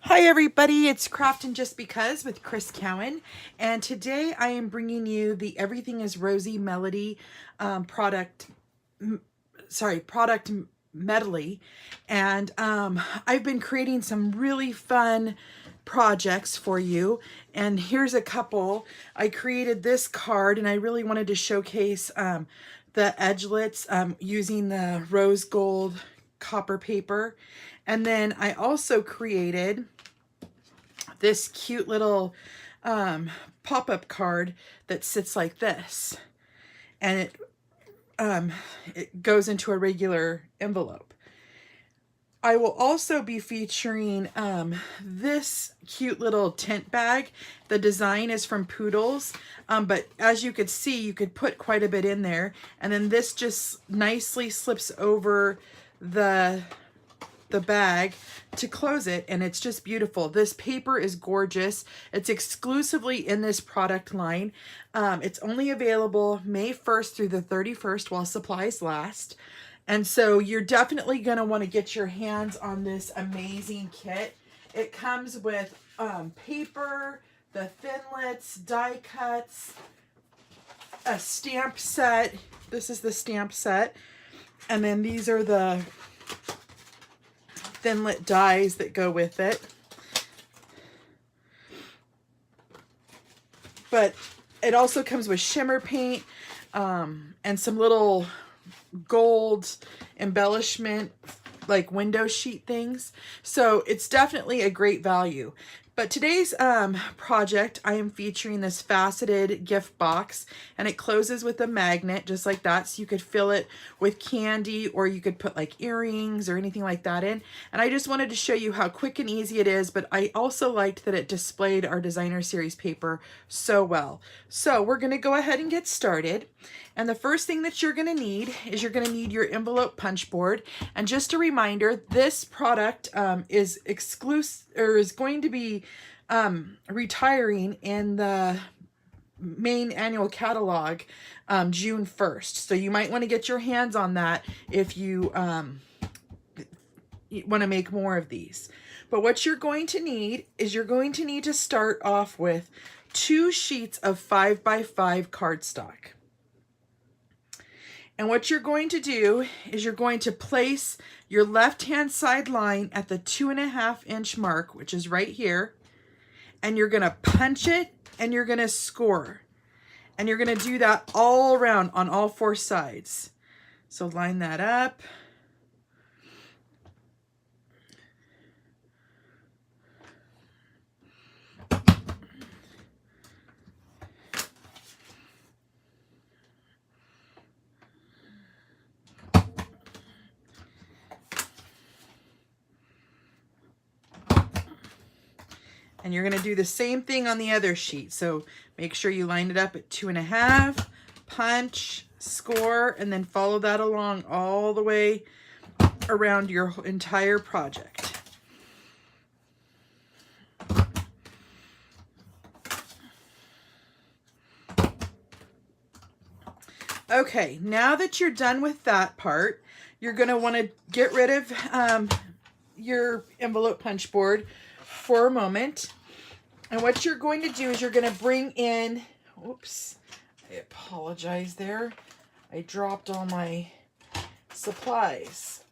Hi everybody, it's Craftin' Just Because with Chris Cowan, and today I am bringing you the Everything is Rosy Melody product medley, and I've been creating some really fun projects for you, and here's a couple. I created this card and I really wanted to showcase the edgelets using the rose gold copper paper, and then I also created this cute little pop-up card that sits like this, and it goes into a regular envelope. I will also be featuring this cute little tent bag. The design is from Poodles, but as you could see, you could put quite a bit in there, and then this just nicely slips over the bag to close it, and it's just beautiful. This paper is gorgeous. It's exclusively in this product line. It's only available May 1st through the 31st while supplies last, and so you're definitely going to want to get your hands on this amazing kit. It comes with paper, the thinlits, die cuts, a stamp set. This is the stamp set, and then these are the thinlit dies that go with it. But it also comes with shimmer paint and some little gold embellishment, like window sheet things. So it's definitely a great value. But today's project, I am featuring this faceted gift box, and it closes with a magnet just like that, so you could fill it with candy, or you could put like earrings or anything like that in. And I just wanted to show you how quick and easy it is, but I also liked that it displayed our designer series paper so well. So we're gonna go ahead and get started. And the first thing that you're gonna need is you're gonna need your envelope punch board. And just a reminder, this product is exclusive, or is going to be retiring in the main annual catalog June 1st. So you might want to get your hands on that if you want to make more of these. But what you're going to need is you're going to need to start off with 2 sheets of 5x5 cardstock. And what you're going to do is you're going to place your left-hand side line at the 2.5 inch mark, which is right here, and you're gonna punch it and you're gonna score. And you're gonna do that all around on all 4 sides. So line that up. And you're gonna do the same thing on the other sheet. So make sure you line it up at 2.5, punch, score, and then follow that along all the way around your entire project. Okay, now that you're done with that part, you're gonna wanna get rid of your envelope punch board for a moment. And what you're going to do is you're going to bring in, oops, I apologize there. I dropped all my supplies.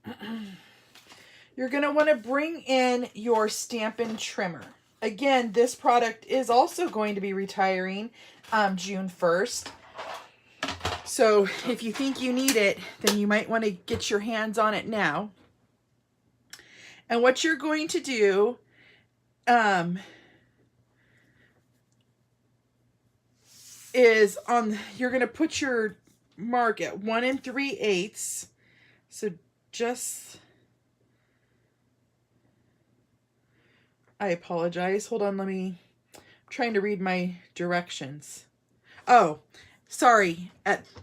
You're going to want to bring in your Stampin' Trimmer. Again, this product is also going to be retiring June 1st. So if you think you need it, then you might want to get your hands on it now. And what you're going to do is you're going to put your mark at 1 3/8. So just, I apologize. Hold on, I'm trying to read my directions. Oh, sorry.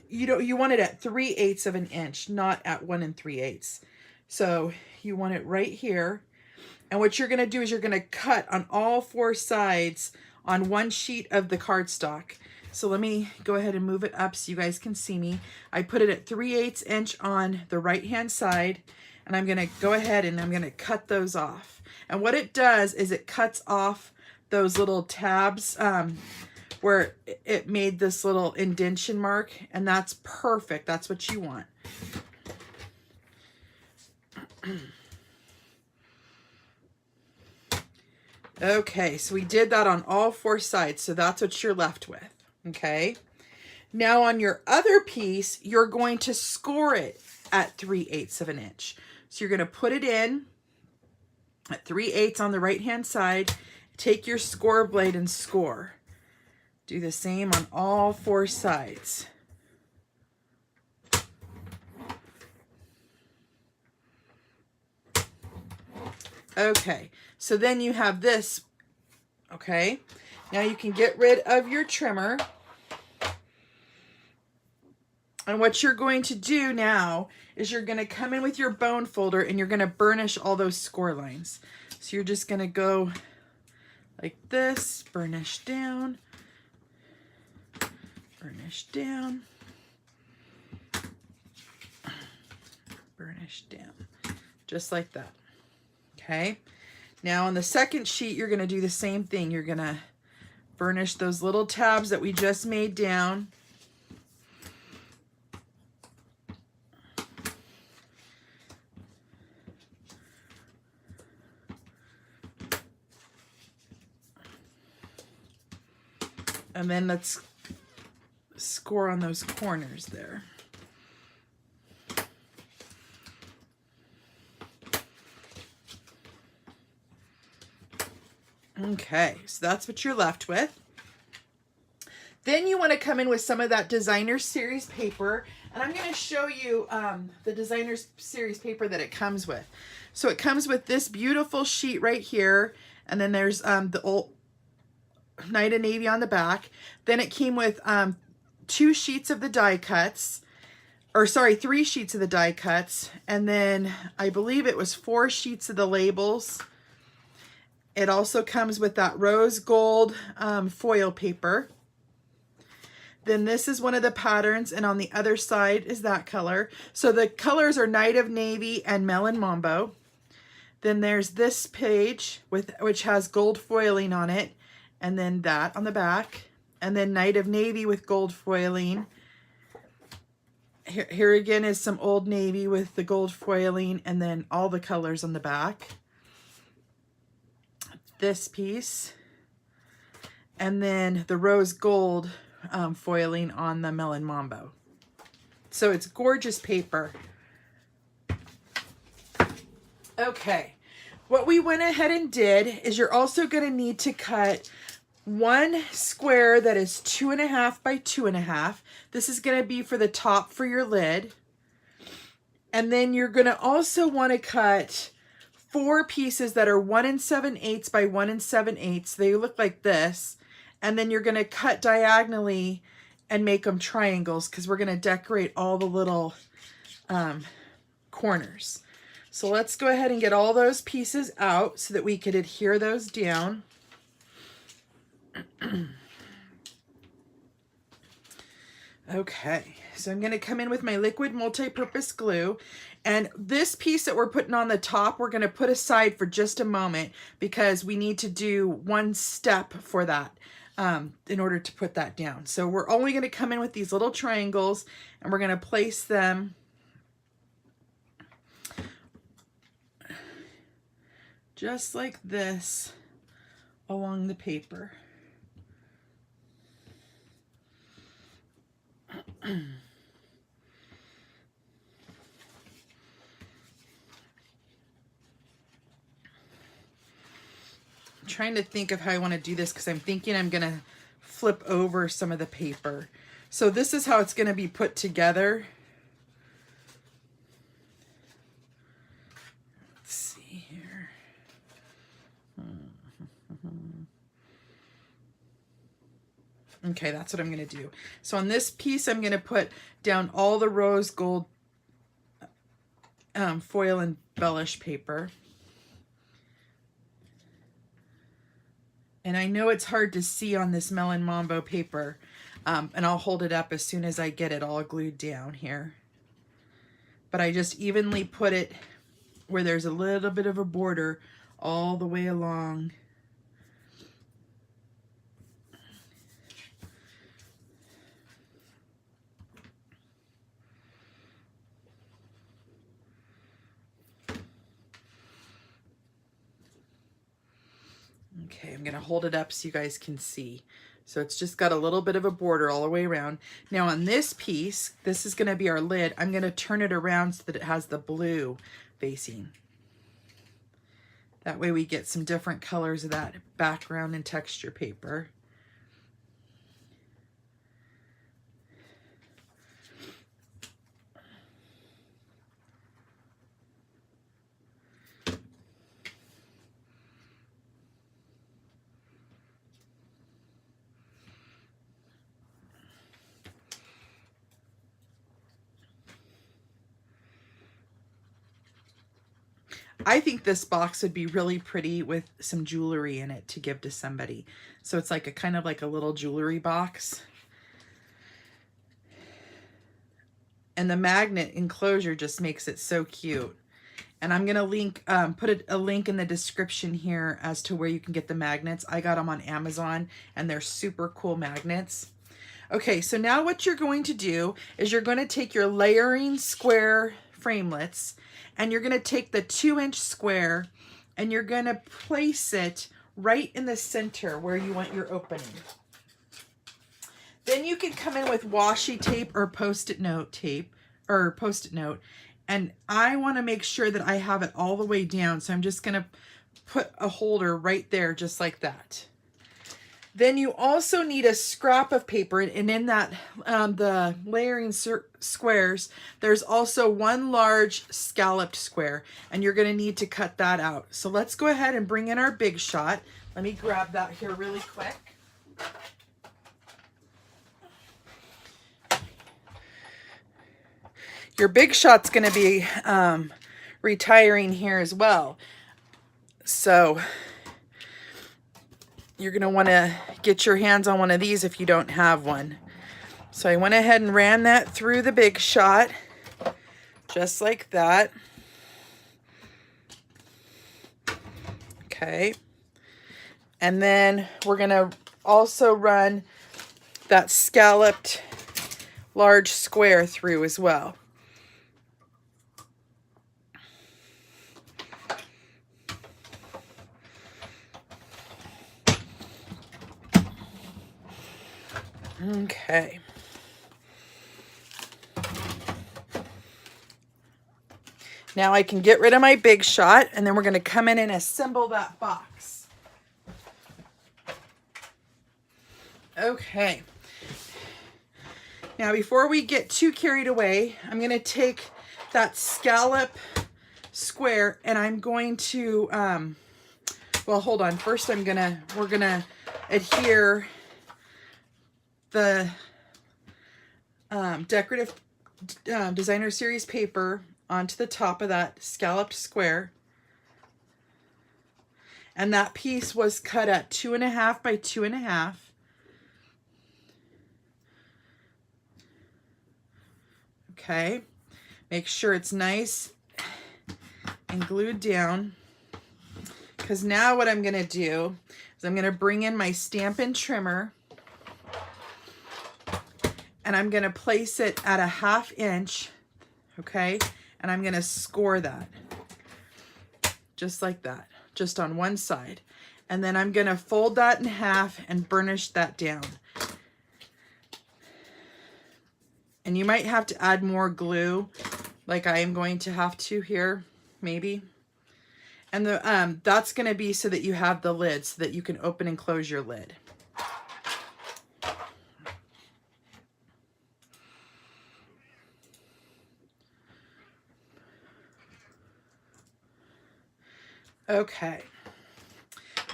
You want it at 3/8 of an inch, not at 1 3/8. So you want it right here. And what you're going to do is you're going to cut on all 4 sides on 1 sheet of the cardstock. So let me go ahead and move it up so you guys can see me. I put it at 3/8 inch on the right hand side, And I'm gonna go ahead and I'm gonna cut those off. And what it does is it cuts off those little tabs where it made this little indentation mark, and that's perfect. That's what you want. Okay, so we did that on all 4 sides, so that's what you're left with, okay? Now on your other piece, you're going to score it at 3/8 of an inch. So you're gonna put it in at 3/8 on the right-hand side, take your score blade and score. Do the same on all 4 sides. Okay, so then you have this, okay? Now you can get rid of your trimmer. And what you're going to do now is you're gonna come in with your bone folder and you're gonna burnish all those score lines. So you're just gonna go like this, burnish down, burnish down, burnish down, just like that. Okay, now on the second sheet, you're gonna do the same thing. You're gonna burnish those little tabs that we just made down. And then let's score on those corners there. Okay, so that's what you're left with. Then you want to come in with some of that designer series paper, and I'm going to show you the designer series paper that it comes with. So it comes with this beautiful sheet right here, and then there's the old Night of Navy on the back. Then it came with 2 sheets of the die cuts, or sorry, 3 sheets of the die cuts, and then I believe it was 4 sheets of the labels. It also comes with that rose gold foil paper. Then this is one of the patterns, and on the other side is that color. So the colors are Night of Navy and Melon Mambo. Then there's this page which has gold foiling on it, and then that on the back, and then Night of Navy with gold foiling. Here again is some Old Navy with the gold foiling, and then all the colors on the back. This piece, and then the rose gold foiling on the Melon Mambo. So it's gorgeous paper. Okay, what we went ahead and did is you're also going to need to cut 1 square that is 2.5 by 2.5. This is going to be for the top for your lid. And then you're going to also want to cut 4 pieces that are 1 7/8 by 1 7/8. They look like this. And then you're going to cut diagonally and make them triangles, because we're going to decorate all the little corners. So let's go ahead and get all those pieces out so that we could adhere those down. Okay, so I'm going to come in with my liquid multi-purpose glue, and this piece that we're putting on the top, we're going to put aside for just a moment because we need to do one step for that in order to put that down. So we're only going to come in with these little triangles, and we're going to place them just like this along the paper. I'm trying to think of how I want to do this, because I'm thinking I'm going to flip over some of the paper. So this is how it's going to be put together. Let's see here. Okay, that's what I'm going to do. So on this piece, I'm going to put down all the rose gold foil embellish paper. And I know it's hard to see on this Melon Mambo paper, and I'll hold it up as soon as I get it all glued down here. But I just evenly put it where there's a little bit of a border all the way along. Okay, I'm going to hold it up so you guys can see. So it's just got a little bit of a border all the way around. Now on this piece, this is going to be our lid. I'm going to turn it around so that it has the blue facing. That way we get some different colors of that background and texture paper. I think this box would be really pretty with some jewelry in it to give to somebody. So it's like a kind of like a little jewelry box. And the magnet enclosure just makes it so cute. And I'm gonna link, put a link in the description here as to where you can get the magnets. I got them on Amazon and they're super cool magnets. Okay, so now what you're going to do is you're gonna take your layering square framelits and you're gonna take the 2-inch square and you're gonna place it right in the center where you want your opening. Then you can come in with washi tape or post-it note tape or post-it note. And I want to make sure that I have it all the way down. So I'm just going to put a holder right there, just like that. Then you also need a scrap of paper. And in that, the layering squares, there's also one large scalloped square. And you're going to need to cut that out. So let's go ahead and bring in our Big Shot. Let me grab that here really quick. Your Big Shot's going to be retiring here as well. So you're going to want to get your hands on one of these if you don't have one. So I went ahead and ran that through the Big Shot, just like that. Okay. And then we're going to also run that scalloped large square through as well. Okay. Now I can get rid of my Big Shot, and then we're going to come in and assemble that box. Okay. Now before we get too carried away, I'm going to take that scallop square and I'm going to, well, hold on. First we're going to adhere the decorative designer series paper onto the top of that scalloped square. And that piece was cut at 2.5 by 2.5. Okay, make sure it's nice and glued down, because now what I'm going to do is I'm going to bring in my Stampin' Trimmer and I'm going to place it at a 1/2 inch, okay, and I'm going to score that just like that, just on one side, and then I'm going to fold that in half and burnish that down. And you might have to add more glue, like I am going to have to here, maybe. And that's going to be so that you have the lid, so that you can open and close your lid. Okay.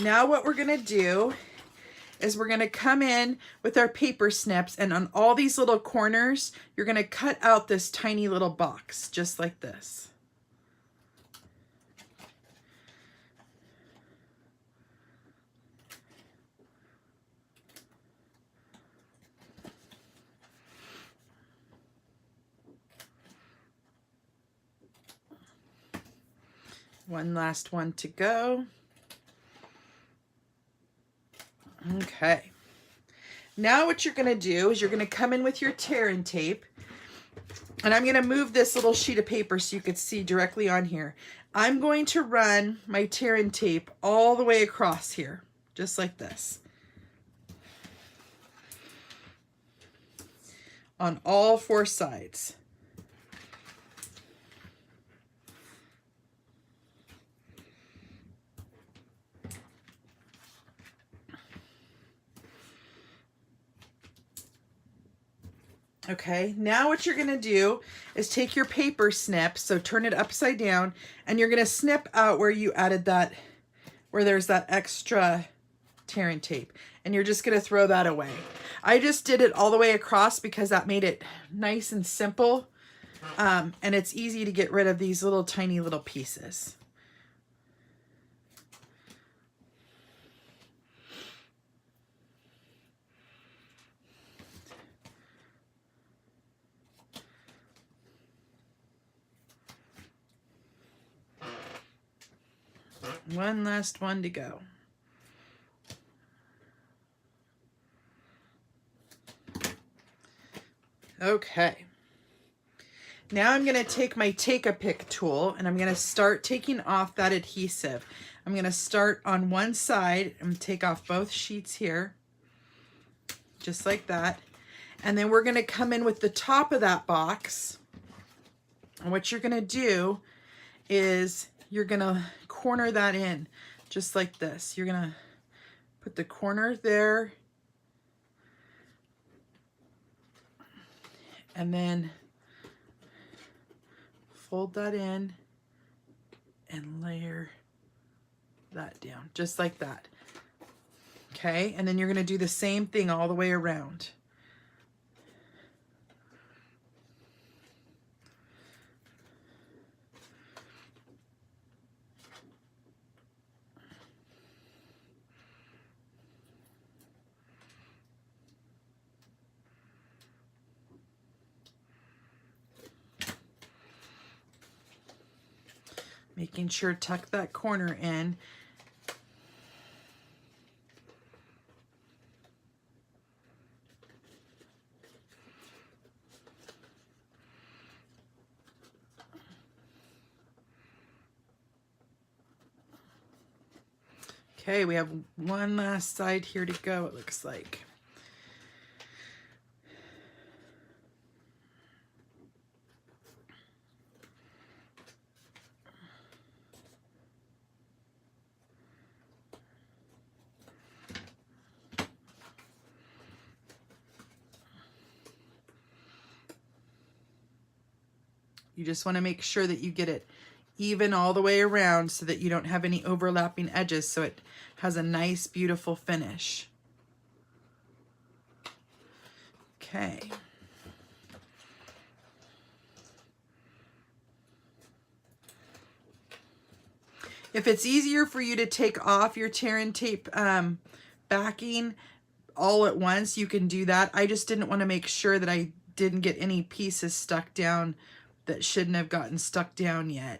Now what we're going to do is we're going to come in with our paper snips, and on all these little corners, you're going to cut out this tiny little box, just like this. One last one to go. Okay. Now what you're going to do is you're going to come in with your tear and tape. And I'm going to move this little sheet of paper so you could see directly on here. I'm going to run my tear and tape all the way across here, just like this. On all four sides. Okay, now what you're gonna do is take your paper snip, so turn it upside down, and you're gonna snip out where you added that, where there's that extra tear and tape, and you're just gonna throw that away. I just did it all the way across because that made it nice and simple, and it's easy to get rid of these little tiny little pieces. One last one to go. Okay. Now I'm going to take my Take-A-Pick tool and I'm going to start taking off that adhesive. I'm going to start on one side and take off both sheets here, just like that. And then we're going to come in with the top of that box. And what you're going to do is you're going to corner that in just like this. You're going to put the corner there and then fold that in and layer that down just like that. Okay, and then you're going to do the same thing all the way around. Making sure to tuck that corner in. Okay, we have one last side here to go, it looks like. You just want to make sure that you get it even all the way around so that you don't have any overlapping edges, so it has a nice, beautiful finish. Okay. If it's easier for you to take off your tear and tape backing all at once, you can do that. I just didn't want to make sure that I didn't get any pieces stuck down that shouldn't have gotten stuck down yet.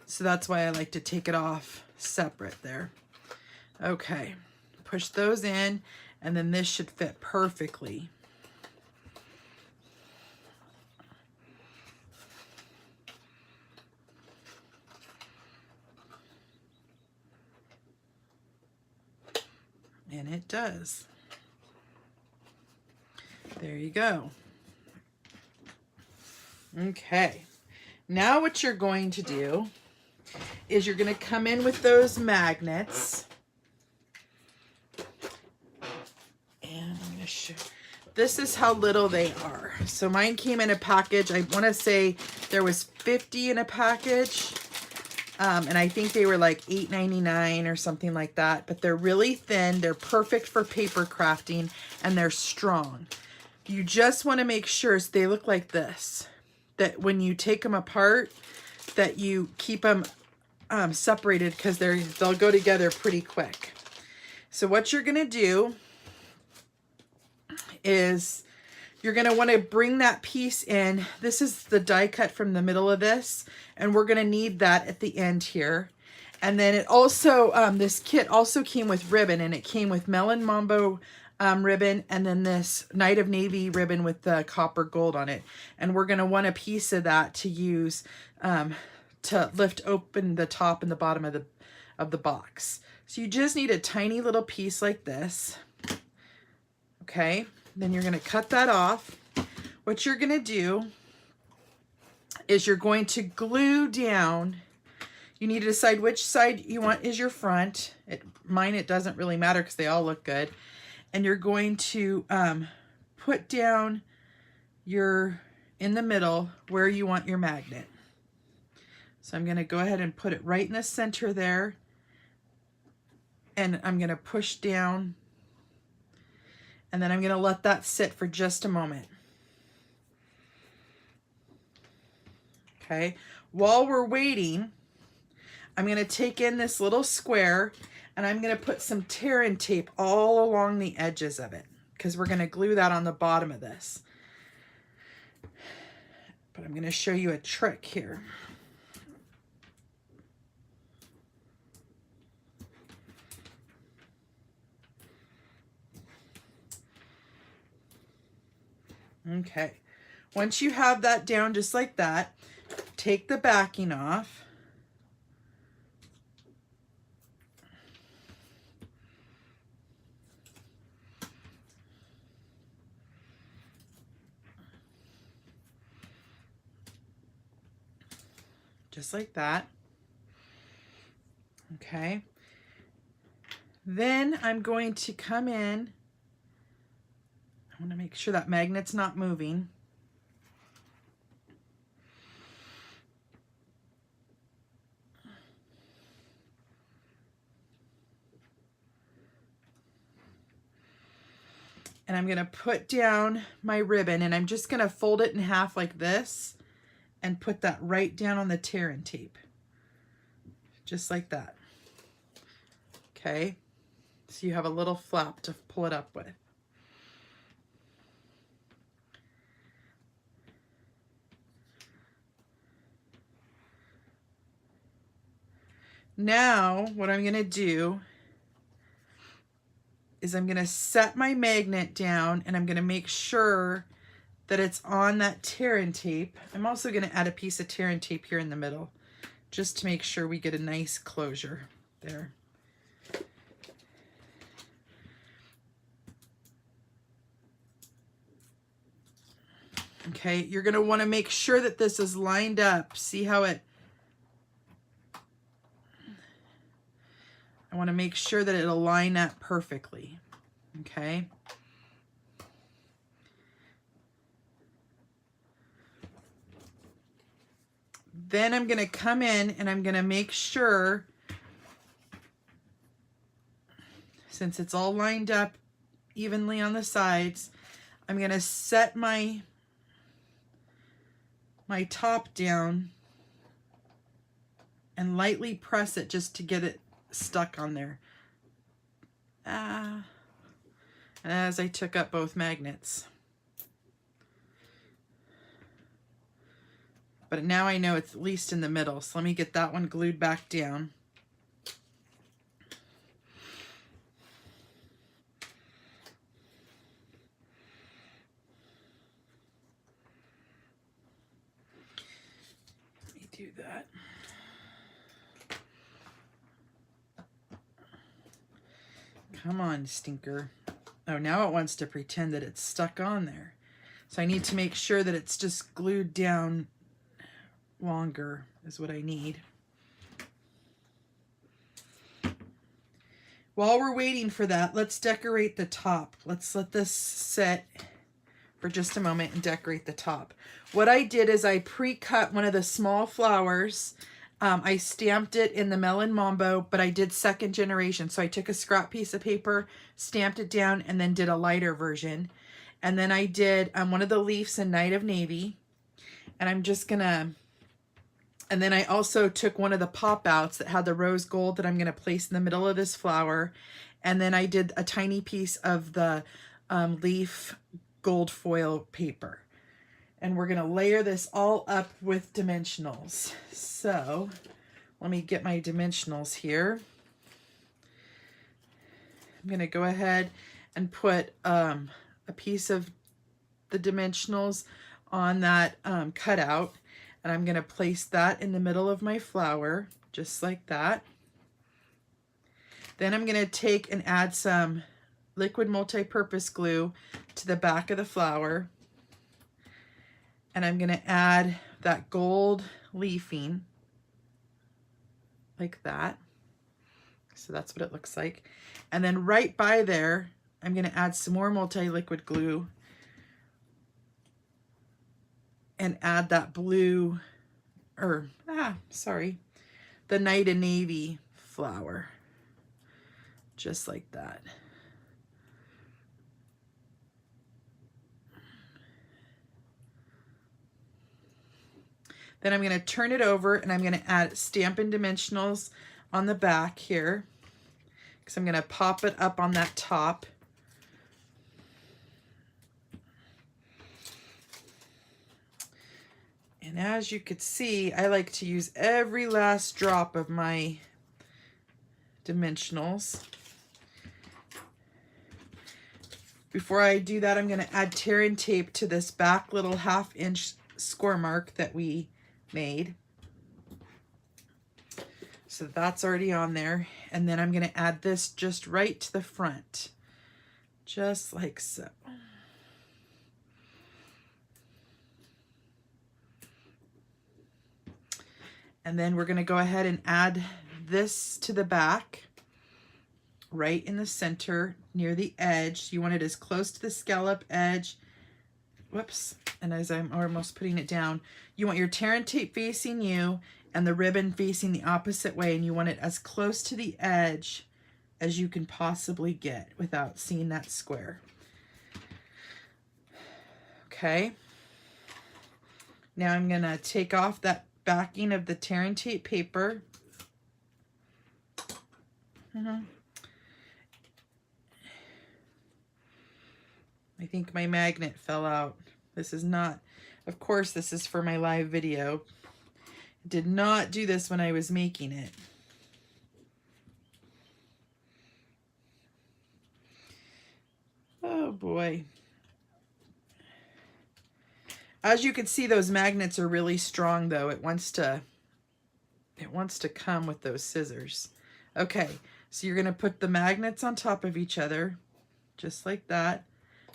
So that's why I like to take it off separate there. Okay, push those in, and then this should fit perfectly. And it does. There you go. Okay. Now what you're going to do is you're going to come in with those magnets. And I'm going to show. This is how little they are. So mine came in a package. I want to say there was 50 in a package. And I think they were like $8.99 or something like that. But they're really thin. They're perfect for paper crafting. And they're strong. You just want to make sure they look like this. That when you take them apart, that you keep them separated, because they'll go together pretty quick. So what you're going to do is you're going to want to bring that piece in. This is the die cut from the middle of this, and we're going to need that at the end here. And then it also, this kit also came with ribbon, and it came with Melon Mambo ribbon, and then this Night of Navy ribbon with the copper gold on it. And we're going to want a piece of that to use to lift open the top and the bottom of the box. So you just need a tiny little piece like this. Okay, then you're going to cut that off. What you're going to do is you're going to glue down. You need to decide which side you want is your front. Mine, it doesn't really matter because they all look good. And you're going to put down in the middle where you want your magnet. So I'm going to go ahead and put it right in the center there. And I'm going to push down. And then I'm going to let that sit for just a moment. Okay. While we're waiting, I'm going to take in this little square and I'm going to put some tear-in tape all along the edges of it because we're going to glue that on the bottom of this. But I'm going to show you a trick here. Okay. Once you have that down just like that, take the backing off. Just like that. Okay. Then I'm going to come in. I want to make sure that magnet's not moving. And I'm going to put down my ribbon, and I'm just going to fold it in half like this and put that right down on the tear-in tape. Just like that. Okay. So you have a little flap to pull it up with. Now, what I'm going to do is I'm going to set my magnet down, and I'm going to make sure that it's on that tear-in tape. I'm also going to add a piece of tear-in tape here in the middle, just to make sure we get a nice closure there. Okay, you're going to want to make sure that this is lined up. See how I want to make sure that it'll line up perfectly. Okay. Then I'm going to come in and I'm going to make sure, since it's all lined up evenly on the sides, I'm going to set my top down and lightly press it just to get it stuck on there. And as I took up both magnets. But now I know it's at least in the middle, so let me get that one glued back down. Let me do that. Come on, stinker. Oh, now it wants to pretend that it's stuck on there. So I need to make sure that it's just glued down longer is what I need. While we're waiting for that, let's decorate the top. Let's let this sit for just a moment and decorate the top. What I did is I pre-cut one of the small flowers. I stamped it in the Melon Mambo, but I did second generation. So I took a scrap piece of paper, stamped it down, and then did a lighter version. And then I did one of the leaves in Night of Navy. And I'm just gonna, and then I also took one of the pop-outs that had the rose gold that I'm gonna place in the middle of this flower. And then I did a tiny piece of the leaf gold foil paper. And we're gonna layer this all up with dimensionals. So let me get my dimensionals here. I'm going to go ahead and put a piece of the dimensionals on that cutout, and I'm going to place that in the middle of my flower, just like that. Then I'm going to take and add some liquid multi-purpose glue to the back of the flower, and I'm going to add that gold leafing like that. So that's what it looks like. And then right by there, I'm going to add some more multi-liquid glue and add that blue, the Night and Navy flower, just like that. Then I'm going to turn it over and I'm going to add Stampin' Dimensionals on the back here, because I'm going to pop it up on that top. And as you could see, I like to use every last drop of my dimensionals. Before I do that, I'm going to add tear and tape to this back little 1/2 inch score mark that we made. So that's already on there. And then I'm going to add this just right to the front, just like so. And then we're going to go ahead and add this to the back, right in the center near the edge. You want it as close to the scallop edge. Whoops. And as I'm almost putting it down, you want your tear and tape facing you and the ribbon facing the opposite way. And you want it as close to the edge as you can possibly get without seeing that square. Okay. Now I'm going to take off that backing of the tear and tape paper. I think my magnet fell out. This is not, of course, this is for my live video. I did not do this when I was making it. Oh boy. As you can see, those magnets are really strong though. It wants to come with those scissors. Okay, so you're gonna put the magnets on top of each other, just like that.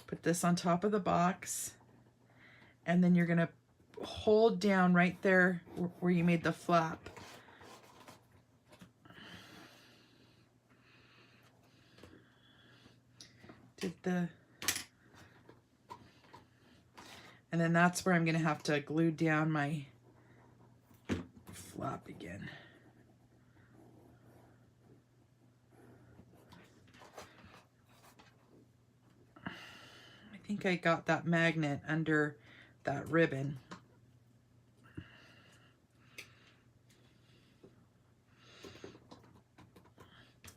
Put this on top of the box, and then you're gonna hold down right there where you made the flap. And then that's where I'm gonna have to glue down my flap again. I think I got that magnet under that ribbon.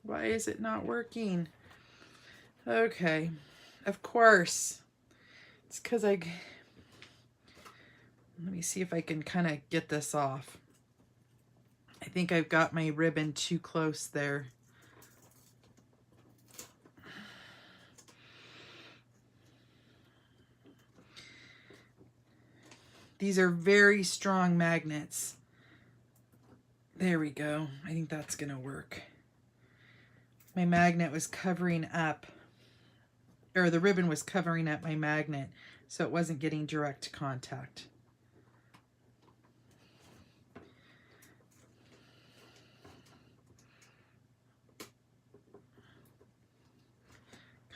Why is it not working? Okay, of course. It's because let me see if I can kind of get this off. I think I've got my ribbon too close there. These are very strong magnets. There we go. I think that's gonna work. My magnet was covering up, or the ribbon was covering up my magnet, so it wasn't getting direct contact.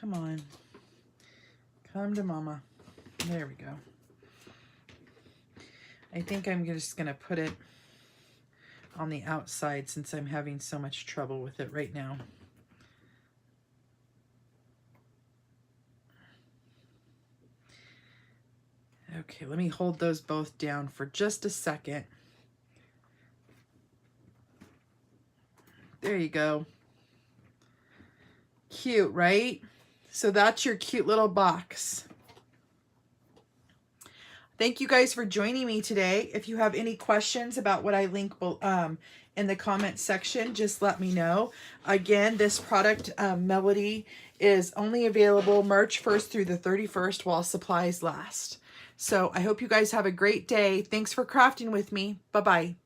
Come on. Come to mama. There we go. I think I'm just going to put it on the outside since I'm having so much trouble with it right now. Okay, let me hold those both down for just a second. There you go. Cute, right? So that's your cute little box. Thank you guys for joining me today. If you have any questions about what I link in the comment section. Just let me know. Again, this product, Melody, is only available March 1st through the 31st while supplies last. So I hope you guys have a great day. Thanks for crafting with me. Bye-bye.